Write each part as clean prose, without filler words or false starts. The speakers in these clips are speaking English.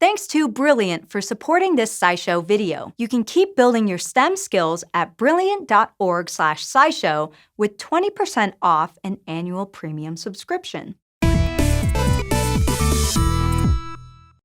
Thanks to Brilliant for supporting this SciShow video. You can keep building your STEM skills at brilliant.org/SciShow with 20% off an annual premium subscription.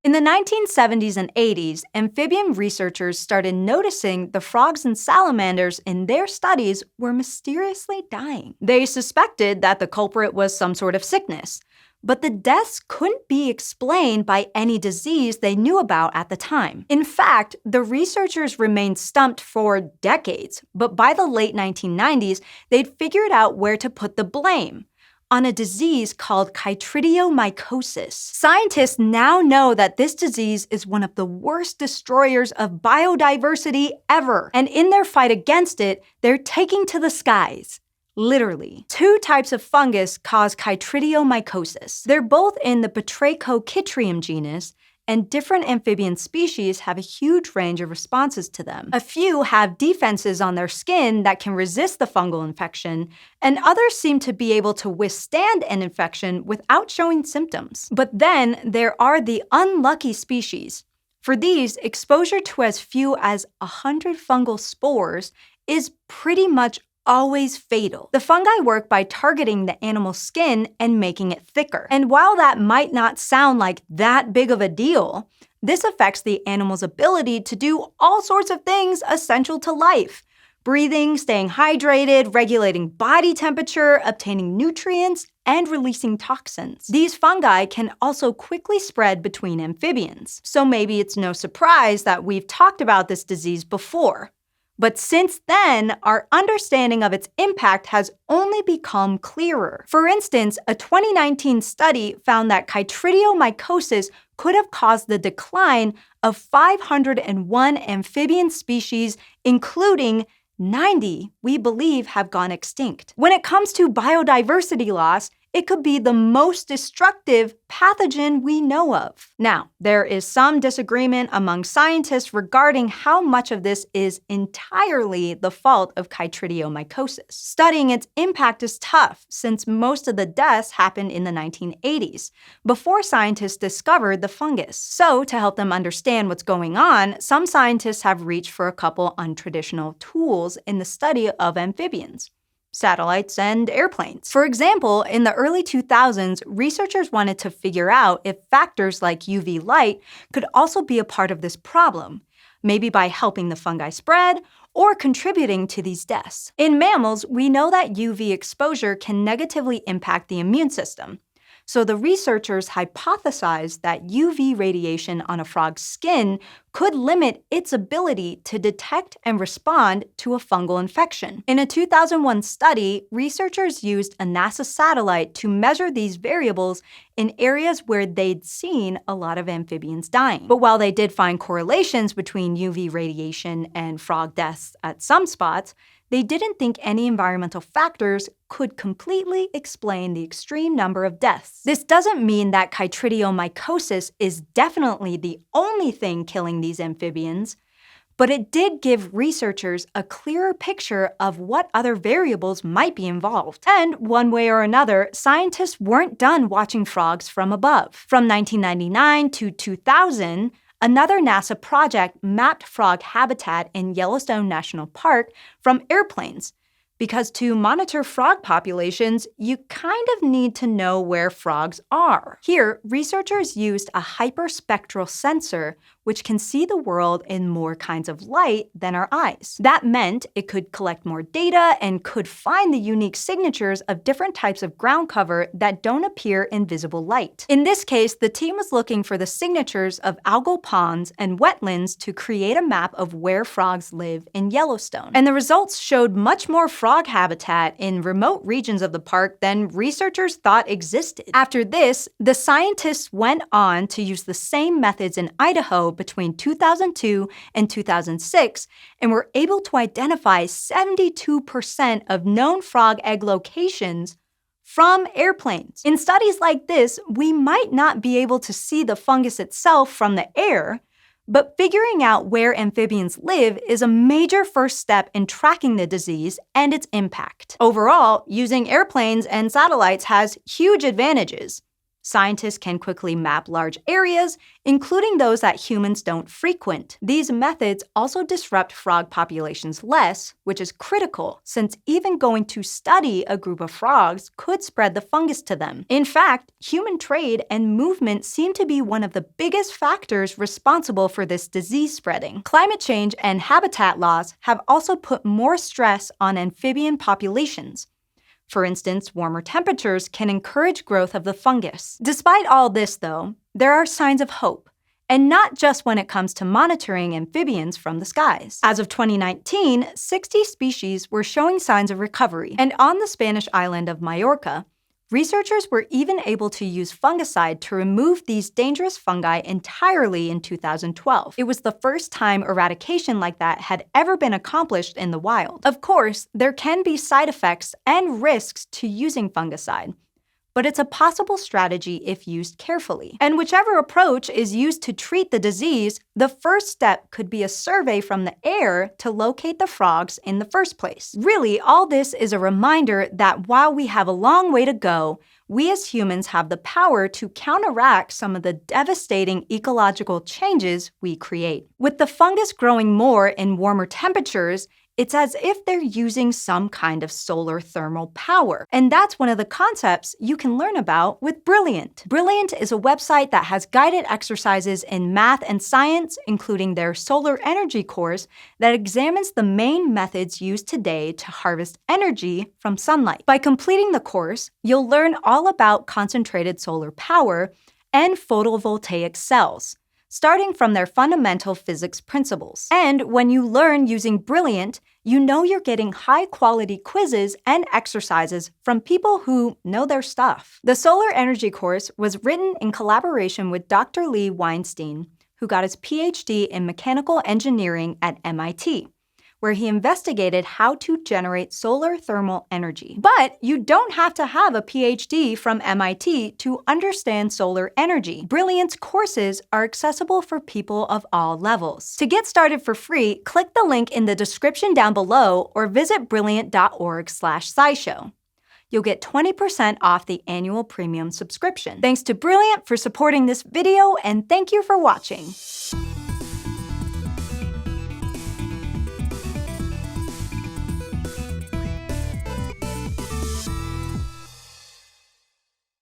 In the 1970s and 80s, amphibian researchers started noticing the frogs and salamanders in their studies were mysteriously dying. They suspected that the culprit was some sort of sickness, but the deaths couldn't be explained by any disease they knew about at the time. In fact, the researchers remained stumped for decades, but by the late 1990s, they'd figured out where to put the blame: on a disease called chytridiomycosis. Scientists now know that this disease is one of the worst destroyers of biodiversity ever, and in their fight against it, they're taking to the skies. Literally. 2 types of fungus cause chytridiomycosis. They're both in the Batrachochytrium genus, and different amphibian species have a huge range of responses to them. A few have defenses on their skin that can resist the fungal infection, and others seem to be able to withstand an infection without showing symptoms. But then there are the unlucky species. For these, exposure to as few as 100 fungal spores is pretty much always fatal. The fungi work by targeting the animal's skin and making it thicker. And while that might not sound like that big of a deal, this affects the animal's ability to do all sorts of things essential to life: breathing, staying hydrated, regulating body temperature, obtaining nutrients, and releasing toxins. These fungi can also quickly spread between amphibians. So maybe it's no surprise that we've talked about this disease before. But since then, our understanding of its impact has only become clearer. For instance, a 2019 study found that chytridiomycosis could have caused the decline of 501 amphibian species, including 90 we believe have gone extinct. When it comes to biodiversity loss, it could be the most destructive pathogen we know of. Now, there is some disagreement among scientists regarding how much of this is entirely the fault of chytridiomycosis. Studying its impact is tough, since most of the deaths happened in the 1980s, before scientists discovered the fungus. So, to help them understand what's going on, some scientists have reached for a couple untraditional tools in the study of amphibians: satellites and airplanes. For example, in the early 2000s, researchers wanted to figure out if factors like UV light could also be a part of this problem, maybe by helping the fungi spread or contributing to these deaths. In mammals, we know that UV exposure can negatively impact the immune system. So the researchers hypothesized that UV radiation on a frog's skin could limit its ability to detect and respond to a fungal infection. In a 2001 study, researchers used a NASA satellite to measure these variables in areas where they'd seen a lot of amphibians dying. But while they did find correlations between UV radiation and frog deaths at some spots, they didn't think any environmental factors could completely explain the extreme number of deaths. This doesn't mean that chytridiomycosis is definitely the only thing killing these amphibians, but it did give researchers a clearer picture of what other variables might be involved. And one way or another, scientists weren't done watching frogs from above. From 1999 to 2000, another NASA project mapped frog habitat in Yellowstone National Park from airplanes, because to monitor frog populations, you kind of need to know where frogs are. Here, researchers used a hyperspectral sensor, which can see the world in more kinds of light than our eyes. That meant it could collect more data and could find the unique signatures of different types of ground cover that don't appear in visible light. In this case, the team was looking for the signatures of algal ponds and wetlands to create a map of where frogs live in Yellowstone. And the results showed much more frog habitat in remote regions of the park than researchers thought existed. After this, the scientists went on to use the same methods in Idaho between 2002 and 2006 and were able to identify 72% of known frog egg locations from airplanes. In studies like this, we might not be able to see the fungus itself from the air, but figuring out where amphibians live is a major first step in tracking the disease and its impact. Overall, using airplanes and satellites has huge advantages. Scientists can quickly map large areas, including those that humans don't frequent. These methods also disrupt frog populations less, which is critical since even going to study a group of frogs could spread the fungus to them. In fact, human trade and movement seem to be one of the biggest factors responsible for this disease spreading. Climate change and habitat loss have also put more stress on amphibian populations. For instance, warmer temperatures can encourage growth of the fungus. Despite all this, though, there are signs of hope, and not just when it comes to monitoring amphibians from the skies. As of 2019, 60 species were showing signs of recovery, and on the Spanish island of Majorca, researchers were even able to use fungicide to remove these dangerous fungi entirely in 2012. It was the first time eradication like that had ever been accomplished in the wild. Of course, there can be side effects and risks to using fungicide, but it's a possible strategy if used carefully. And whichever approach is used to treat the disease, the first step could be a survey from the air to locate the frogs in the first place. Really, all this is a reminder that while we have a long way to go, we as humans have the power to counteract some of the devastating ecological changes we create. With the fungus growing more in warmer temperatures, it's as if they're using some kind of solar thermal power. And that's one of the concepts you can learn about with Brilliant. Brilliant is a website that has guided exercises in math and science, including their solar energy course that examines the main methods used today to harvest energy from sunlight. By completing the course, you'll learn all about concentrated solar power and photovoltaic cells, starting from their fundamental physics principles. And when you learn using Brilliant, you know you're getting high-quality quizzes and exercises from people who know their stuff. The Solar Energy course was written in collaboration with Dr. Lee Weinstein, who got his PhD in mechanical engineering at MIT, where he investigated how to generate solar thermal energy. But you don't have to have a PhD from MIT to understand solar energy. Brilliant's courses are accessible for people of all levels. To get started for free, click the link in the description down below or visit brilliant.org/SciShow. You'll get 20% off the annual premium subscription. Thanks to Brilliant for supporting this video, and thank you for watching.